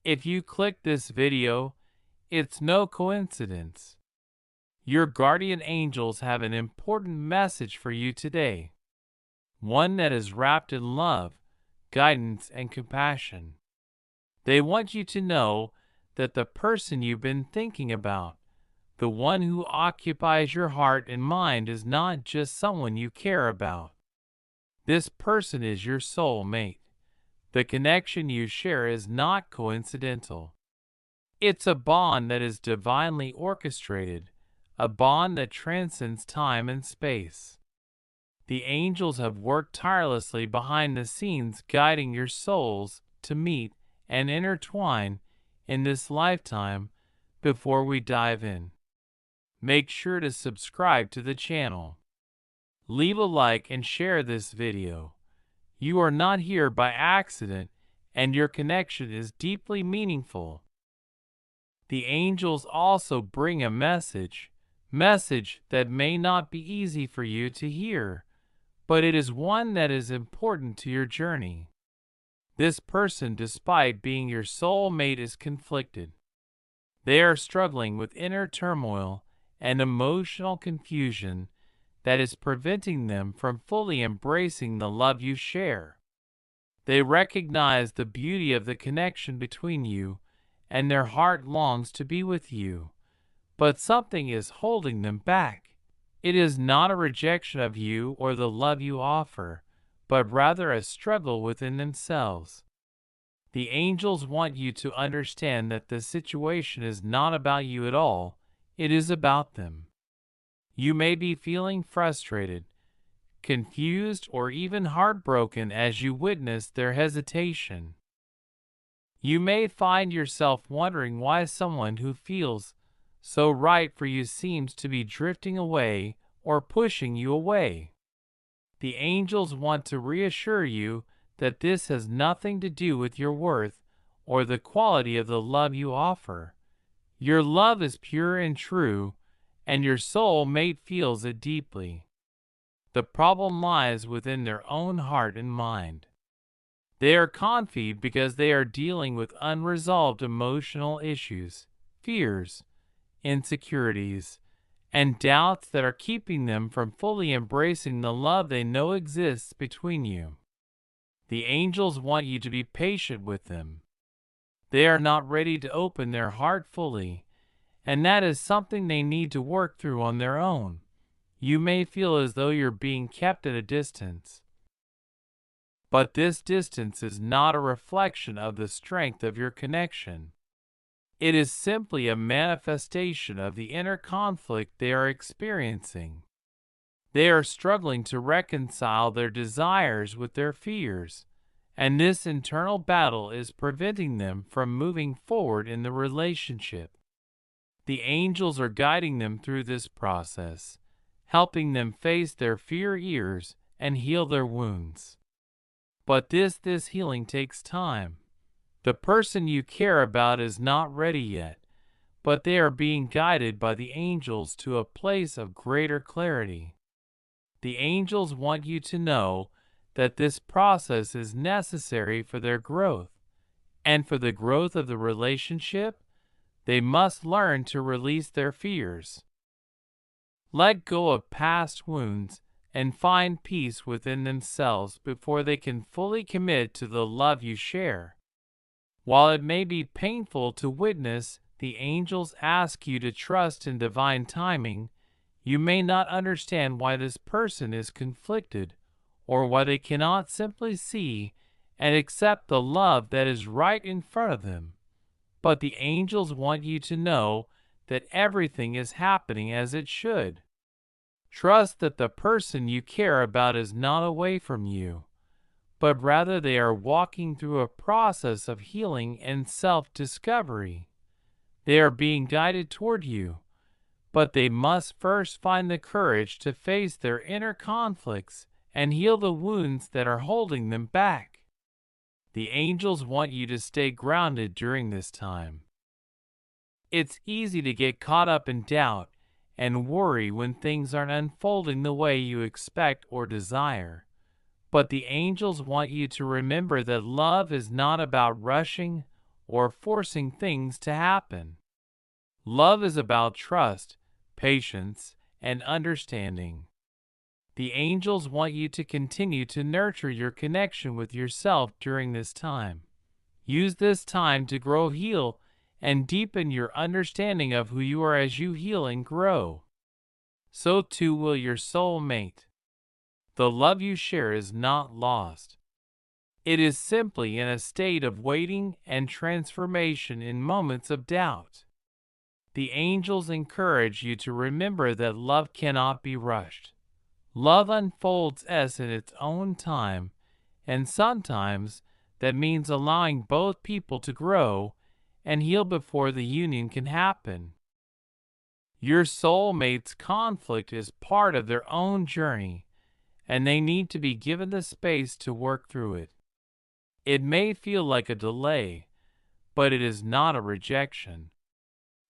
If you click this video, it's no coincidence. Your guardian angels have an important message for you today, one that is wrapped in love, guidance, and compassion. They want you to know that the person you've been thinking about, the one who occupies your heart and mind, is not just someone you care about. This person is your soul mate. The connection you share is not coincidental. It's a bond that is divinely orchestrated, a bond that transcends time and space. The angels have worked tirelessly behind the scenes, guiding your souls to meet and intertwine in this lifetime. Before we dive in, make sure to subscribe to the channel. Leave a like and share this video. You are not here by accident, and your connection is deeply meaningful. The angels also bring a message that may not be easy for you to hear, but it is one that is important to your journey. This person, despite being your soul mate, is conflicted. They are struggling with inner turmoil and emotional confusion that is preventing them from fully embracing the love you share. They recognize the beauty of the connection between you, and their heart longs to be with you, but something is holding them back. It is not a rejection of you or the love you offer, but rather a struggle within themselves. The angels want you to understand that the situation is not about you at all, it is about them. You may be feeling frustrated, confused, or even heartbroken as you witness their hesitation. You may find yourself wondering why someone who feels so right for you seems to be drifting away or pushing you away. The angels want to reassure you that this has nothing to do with your worth or the quality of the love you offer. Your love is pure and true, and your soul mate feels it deeply. The problem lies within their own heart and mind. They are confused because they are dealing with unresolved emotional issues, fears, insecurities, and doubts that are keeping them from fully embracing the love they know exists between you. The angels want you to be patient with them. They are not ready to open their heart fully, and that is something they need to work through on their own. You may feel as though you're being kept at a distance, but this distance is not a reflection of the strength of your connection. It is simply a manifestation of the inner conflict they are experiencing. They are struggling to reconcile their desires with their fears, and this internal battle is preventing them from moving forward in the relationship. The angels are guiding them through this process, helping them face their fears and heal their wounds. But this healing takes time. The person you care about is not ready yet, but they are being guided by the angels to a place of greater clarity. The angels want you to know that this process is necessary for their growth, and for the growth of the relationship, they must learn to release their fears. Let go of past wounds and find peace within themselves before they can fully commit to the love you share. While it may be painful to witness the angels ask you to trust in divine timing, you may not understand why this person is conflicted, or why they cannot simply see and accept the love that is right in front of them. But the angels want you to know that everything is happening as it should. Trust that the person you care about is not away from you, but rather they are walking through a process of healing and self-discovery. They are being guided toward you, but they must first find the courage to face their inner conflicts and heal the wounds that are holding them back. The angels want you to stay grounded during this time. It's easy to get caught up in doubt and worry when things aren't unfolding the way you expect or desire. But the angels want you to remember that love is not about rushing or forcing things to happen. Love is about trust, patience, and understanding. The angels want you to continue to nurture your connection with yourself during this time. Use this time to grow, heal, and deepen your understanding of who you are as you heal and grow. So too will your soulmate. The love you share is not lost. It is simply in a state of waiting and transformation in moments of doubt. The angels encourage you to remember that love cannot be rushed. Love unfolds in its own time, and sometimes that means allowing both people to grow and heal before the union can happen. Your soulmate's conflict is part of their own journey, and they need to be given the space to work through it. It may feel like a delay, but it is not a rejection.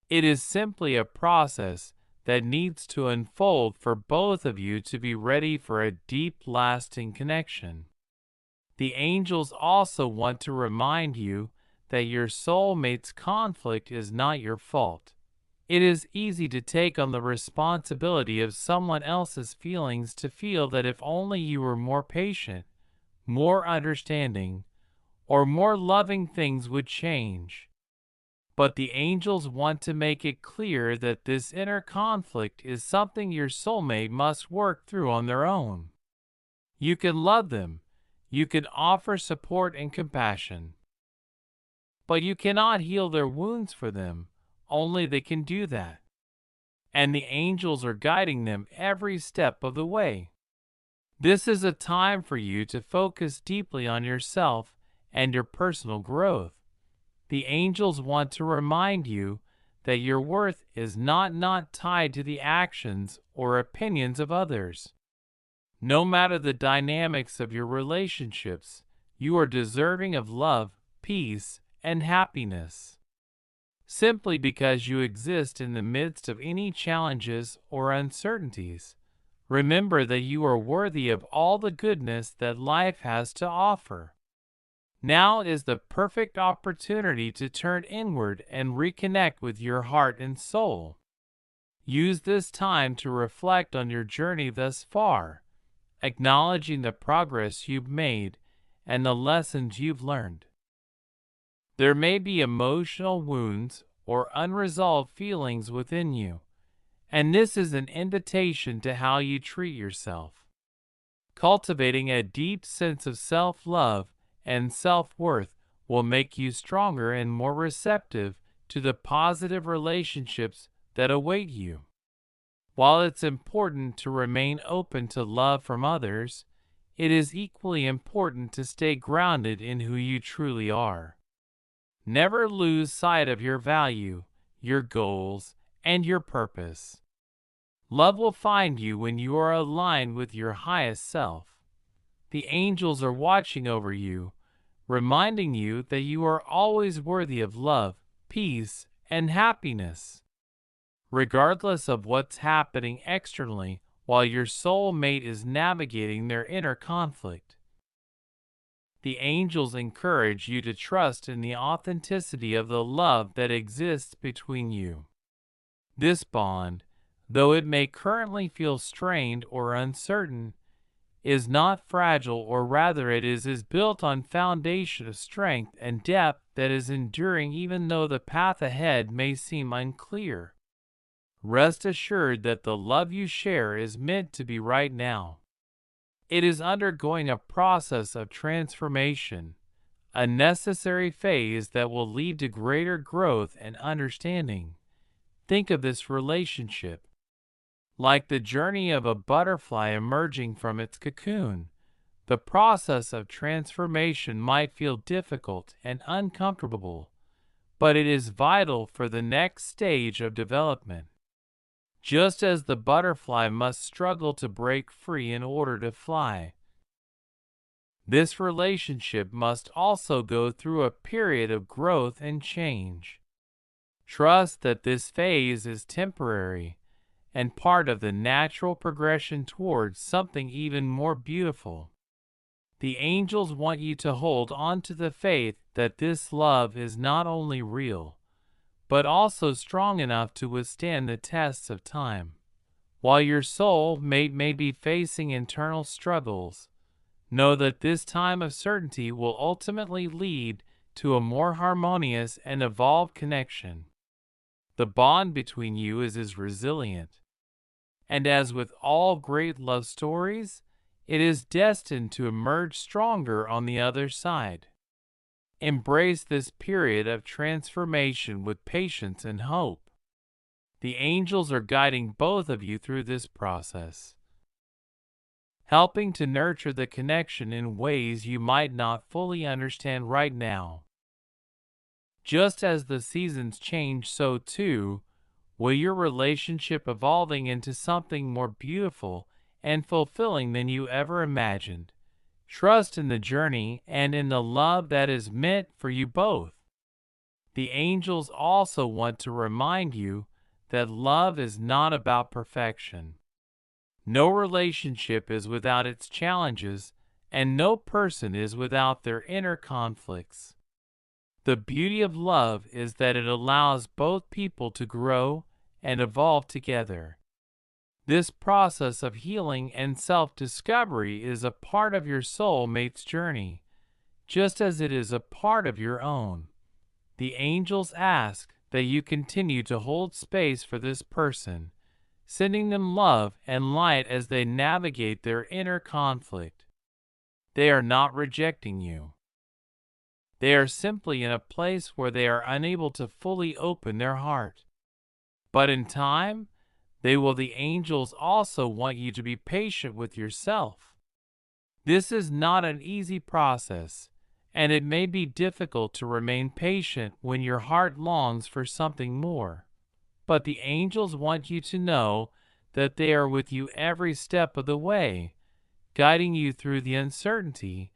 It is simply a process that needs to unfold for both of you to be ready for a deep, lasting connection. The angels also want to remind you that your soulmate's conflict is not your fault. It is easy to take on the responsibility of someone else's feelings, to feel that if only you were more patient, more understanding, or more loving, things would change. But the angels want to make it clear that this inner conflict is something your soulmate must work through on their own. You can love them, you can offer support and compassion, but you cannot heal their wounds for them. Only they can do that. And the angels are guiding them every step of the way. This is a time for you to focus deeply on yourself and your personal growth. The angels want to remind you that your worth is not tied to the actions or opinions of others. No matter the dynamics of your relationships, you are deserving of love, peace, and happiness. Simply because you exist in the midst of any challenges or uncertainties, remember that you are worthy of all the goodness that life has to offer. Now is the perfect opportunity to turn inward and reconnect with your heart and soul. Use this time to reflect on your journey thus far, acknowledging the progress you've made and the lessons you've learned. There may be emotional wounds or unresolved feelings within you, and this is an invitation to how you treat yourself. Cultivating a deep sense of self-love and self-worth will make you stronger and more receptive to the positive relationships that await you. While it's important to remain open to love from others, it is equally important to stay grounded in who you truly are. Never lose sight of your value, your goals, and your purpose. Love will find you when you are aligned with your highest self. The angels are watching over you, reminding you that you are always worthy of love, peace, and happiness. Regardless of what's happening externally, while your soulmate is navigating their inner conflict, the angels encourage you to trust in the authenticity of the love that exists between you. This bond, though it may currently feel strained or uncertain, is not fragile, or rather it is built on foundation of strength and depth that is enduring even though the path ahead may seem unclear. Rest assured that the love you share is meant to be right now. It is undergoing a process of transformation, a necessary phase that will lead to greater growth and understanding. Think of this relationship like the journey of a butterfly emerging from its cocoon. The process of transformation might feel difficult and uncomfortable, but it is vital for the next stage of development. Just as the butterfly must struggle to break free in order to fly, this relationship must also go through a period of growth and change. Trust that this phase is temporary and part of the natural progression towards something even more beautiful. The angels want you to hold on to the faith that this love is not only real, but also strong enough to withstand the tests of time. While your soul may be facing internal struggles, know that this time of certainty will ultimately lead to a more harmonious and evolved connection. The bond between you is as resilient. And as with all great love stories, it is destined to emerge stronger on the other side. Embrace this period of transformation with patience and hope. The angels are guiding both of you through this process, helping to nurture the connection in ways you might not fully understand right now. Just as the seasons change, so too will your relationship evolving into something more beautiful and fulfilling than you ever imagined. Trust in the journey and in the love that is meant for you both. The angels also want to remind you that love is not about perfection. No relationship is without its challenges, and no person is without their inner conflicts. The beauty of love is that it allows both people to grow and evolve together. This process of healing and self-discovery is a part of your soulmate's journey, just as it is a part of your own. The angels ask that you continue to hold space for this person, sending them love and light as they navigate their inner conflict. They are not rejecting you. They are simply in a place where they are unable to fully open their heart. But in time, the angels also want you to be patient with yourself. This is not an easy process, and it may be difficult to remain patient when your heart longs for something more. But the angels want you to know that they are with you every step of the way, guiding you through the uncertainty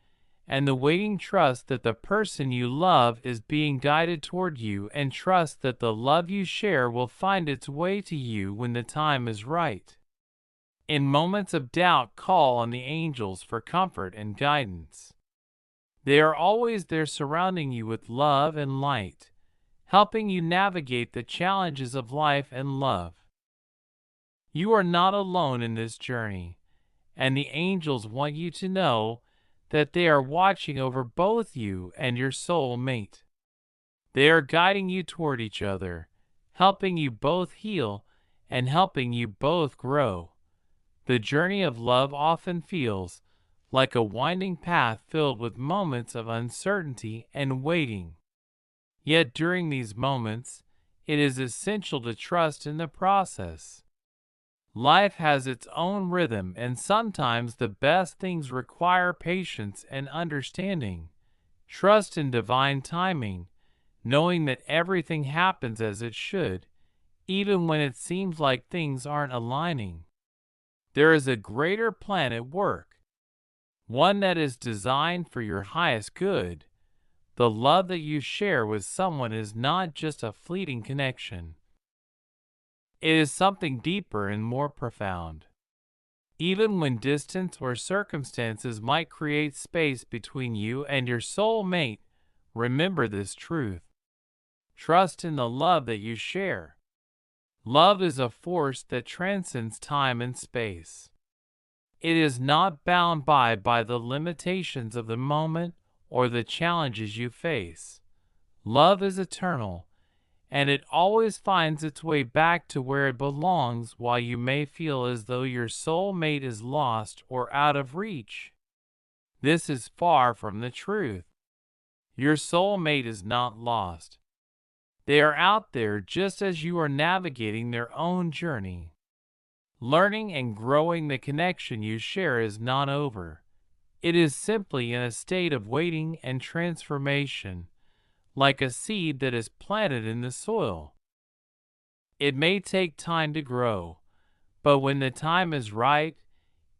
and the waiting. Trust that the person you love is being guided toward you, and trust that the love you share will find its way to you when the time is right. In moments of doubt, call on the angels for comfort and guidance. They are always there, surrounding you with love and light, helping you navigate the challenges of life and love. You are not alone in this journey, and the angels want you to know that they are watching over both you and your soul mate. They are guiding you toward each other, helping you both heal and helping you both grow. The journey of love often feels like a winding path filled with moments of uncertainty and waiting. Yet during these moments, it is essential to trust in the process. Life has its own rhythm, and sometimes the best things require patience and understanding. Trust in divine timing, knowing that everything happens as it should, even when it seems like things aren't aligning. There is a greater plan at work, one that is designed for your highest good. The love that you share with someone is not just a fleeting connection. It is something deeper and more profound. Even when distance or circumstances might create space between you and your soul mate, remember this truth. Trust in the love that you share. Love is a force that transcends time and space. It is not bound by the limitations of the moment or the challenges you face. Love is eternal, and it always finds its way back to where it belongs. While you may feel as though your soul mate is lost or out of reach, this is far from the truth. Your soul mate is not lost. They are out there just as you are, navigating their own journey. Learning and growing, the connection you share is not over. It is simply in a state of waiting and transformation, like a seed that is planted in the soil. It may take time to grow, but when the time is right,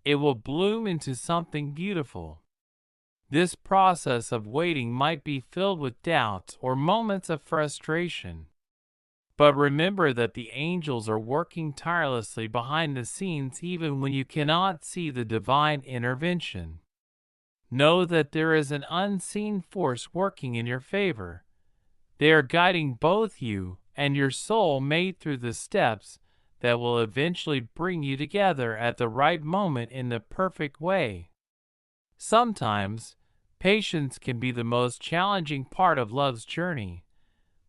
it will bloom into something beautiful. This process of waiting might be filled with doubts or moments of frustration. But remember that the angels are working tirelessly behind the scenes, even when you cannot see the divine intervention. Know that there is an unseen force working in your favor. They are guiding both you and your soul mate through the steps that will eventually bring you together at the right moment in the perfect way. Sometimes, patience can be the most challenging part of love's journey,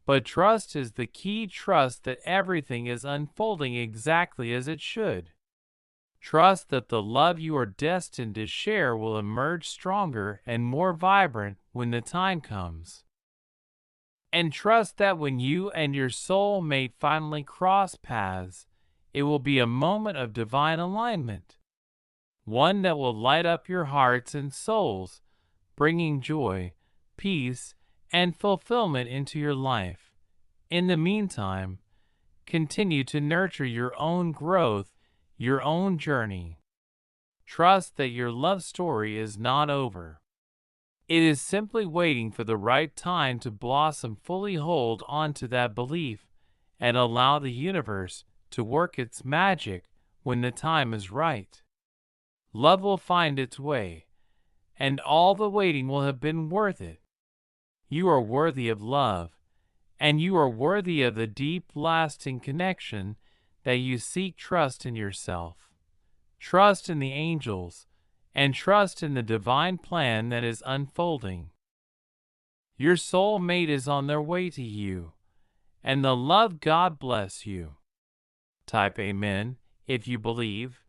but trust is the key. Trust that everything is unfolding exactly as it should. Trust that the love you are destined to share will emerge stronger and more vibrant when the time comes. And trust that when you and your soul mate finally cross paths, it will be a moment of divine alignment, one that will light up your hearts and souls, bringing joy, peace, and fulfillment into your life. In the meantime, continue to nurture your own growth, your own journey. Trust that your love story is not over. It is simply waiting for the right time to blossom. Fully hold on to that belief and allow the universe to work its magic when the time is right. Love will find its way, and all the waiting will have been worth it. You are worthy of love, and you are worthy of the deep, lasting connection that you seek. Trust in yourself, trust in the angels, and trust in the divine plan that is unfolding. Your soul mate is on their way to you, and the love God bless you. Type Amen if you believe.